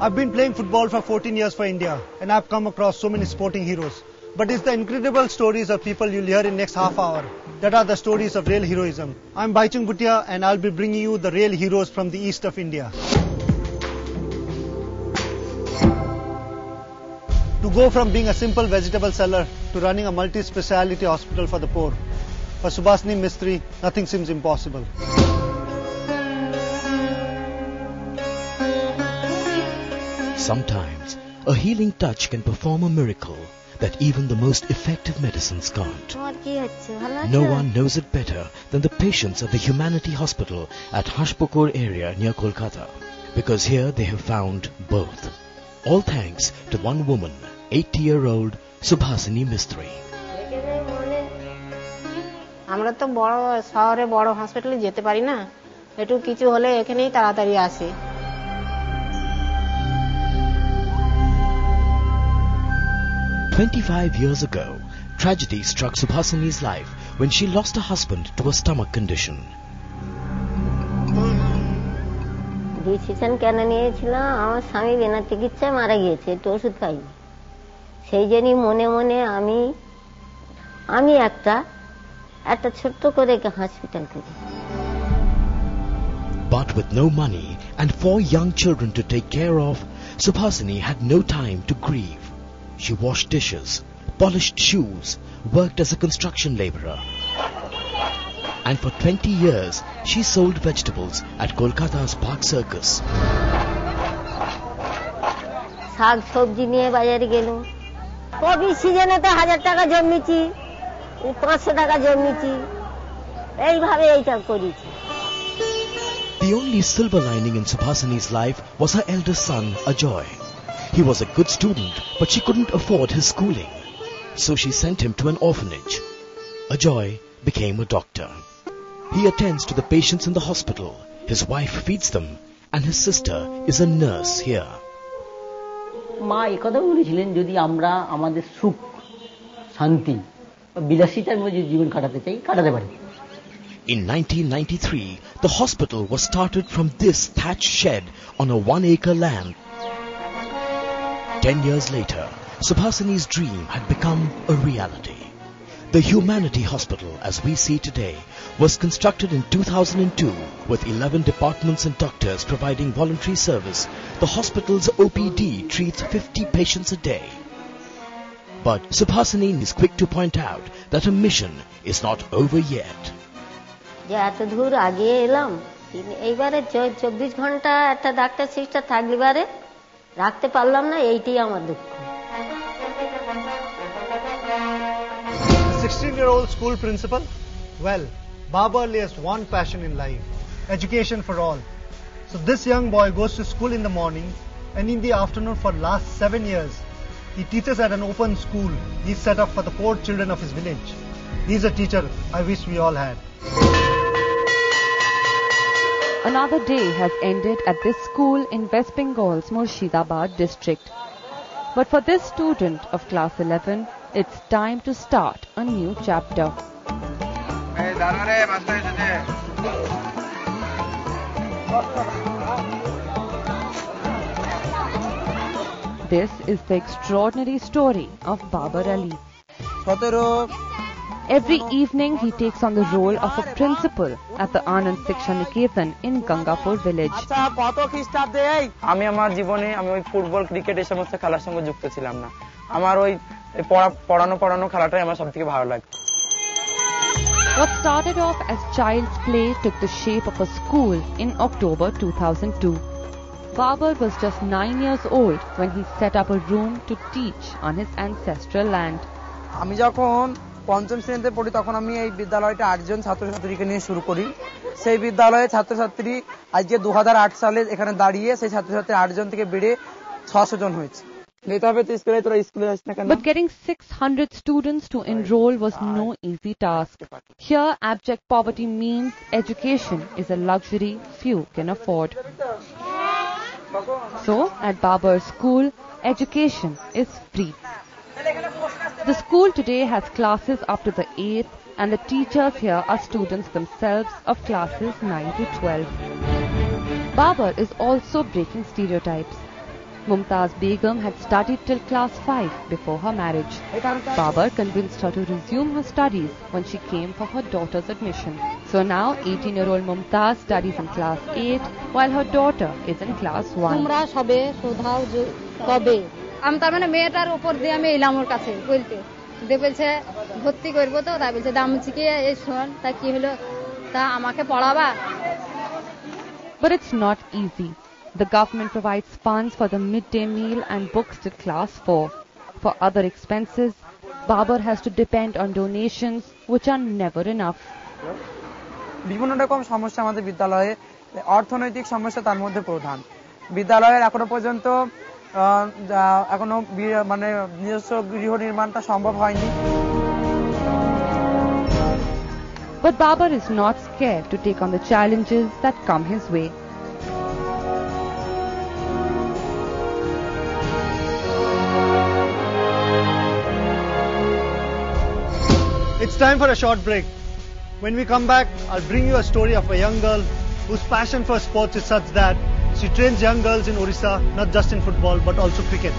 I've been playing football for 14 years for India and I've come across so many sporting heroes. But it's the incredible stories of people you'll hear in next half hour that are the stories of real heroism. I'm Baichung Bhutia and I'll be bringing you the real heroes from the east of India. To go from being a simple vegetable seller to running a multi-speciality hospital for the poor, for Subhasini Mistry, nothing seems impossible. Sometimes, a healing touch can perform a miracle that even the most effective medicines can't. No one knows it better than the patients at the Humanity Hospital at Hashpukur area near Kolkata, because here they have found both. All thanks to one woman, 80-year-old Subhasini Mistry. আমরা তো বড় শহরে বড় হসপিটালে যেতে পারি না, একটু কিছু হলে এখানেই তাড়াতাড়ি আসি। 25 years ago, tragedy struck Subhasini's life when she lost her husband to a stomach condition. Decision কেন নিয়েছিলাম, আমার স্বামী বিনা চিকিৎসায় মারা গিয়েছে, একটু ওষুধ খাইনি, সেই জন্যই মনে মনে আমি একটা ছোট্ট করে হসপিটাল করি। But with no money and 4 young children to take care of, Subhasini had no time to grieve. She washed dishes, polished shoes, worked as a construction laborer. And for 20 years, she sold vegetables at Kolkata's Park Circus. শাক সবজি নিয়ে বাজারে গেলাম, কবি সিজনে তো 1000 টাকা জমিয়েছি, 500 টাকা জমিয়েছি, এইভাবে এইটা করেছি। The only silver lining in Subhasini's life was her eldest son, Ajoy. He was a good student, but she couldn't afford his schooling, so she sent him to an orphanage. Ajoy became a doctor. He attends to the patients in the hospital, his wife feeds them, and his sister is a nurse here. মা এই কথা বলেছিলেন, যদি আমরা আমাদের সুখ শান্তি বিলাসিতার মধ্যে জীবন কাটাতে চাই, কাটাতে পারি। In 1993, the hospital was started from this thatched shed on a 1-acre land. 10 years later, Subhasini's dream had become a reality. The Humanity Hospital, as we see today, was constructed in 2002 with 11 departments and doctors providing voluntary service. The hospital's OPD treats 50 patients a day. But Subhasini is quick to point out that her mission is not over yet. যে এত দূর আগে এলাম, এইবারে 24 ঘন্টা একটা doctor sister থাকলে বারে রাখতে পারলাম না, এইটাই আমার দুঃখ। 16-year-old school principal? Well, Baba only has one passion in life, education for all. So this young boy goes to school in the morning and in the afternoon for last 7 years. He teaches at an open school he's set up for the poor children of his village. He's a teacher I wish we all had. Another day has ended at this school in West Bengal's Murshidabad district. But for this student of class 11, it's time to start a new chapter. This is the extraordinary story of Babar Ali. Every evening he takes on the role of a principal at the Anand Shiksha Niketan in Gangapur village. আমি আমার জীবনে ওই football cricket এই সমস্ত খেলার সঙ্গে যুক্ত ছিলাম না, আমার ওই পড়ানো খেলাটাই আমার সবথেকে ভালো লাগে। What started off as child's play took the shape of a school in October 2002. Babar was just 9 years old when he set up a room to teach on his ancestral land. আমি যখন পঞ্চম শ্রেণীতে পড়ি তখন আমি এই বিদ্যালয়টা 8 জন ছাত্রছাত্রীকে নিয়ে শুরু করি। সেই বিদ্যালয়ে ছাত্রছাত্রী আজকে 2008 সালে এখানে দাঁড়িয়ে সেই ছাত্রছাত্রী 8 জন থেকে বেড়ে 600 জন হয়েছে। But getting 600 students to enroll was no easy task. Here, abject poverty means education is a luxury few can afford. So, at Babar's school, education is free. The school today has classes up to the 8th and the teachers here are students themselves of classes 9 to 12. Babar is also breaking stereotypes. Mumtaz Begum had studied till class 5 before her marriage. Babar convinced her to resume her studies when she came for her daughter's admission. So now 18-year-old Mumtaz studies in class 8 while her daughter is in class 1. তোমরা সবে শোধাও কবে আমি তার মানে মেয়েটার উপর দিয়ে আমি এলাম ওর কাছে বলতে দিয়ে বলছে ভর্তি করবো তো তাই বলছে দাম হচ্ছে কি এই শোন তা কি হলো তা আমাকে পড়াবা. But it's not easy. The government provides funds for the midday meal and books till class 4. For other expenses, Babar has to depend on donations which are never enough. বিভিন্ন রকম সমস্যা আমাদের বিদ্যালয়ে, অর্থনৈতিক সমস্যা তার মধ্যে প্রধান. বিদ্যালয়ের এখনো পর্যন্ত এখনো মানে নিজস্ব গৃহ নির্মাণটা সম্ভব হয়নি. But Babar is not scared to take on the challenges that come his way. It's time for a short break. When we come back, I'll bring you a story of a young girl whose passion for sports is such that she trains young girls in Orissa not just in football but also cricket.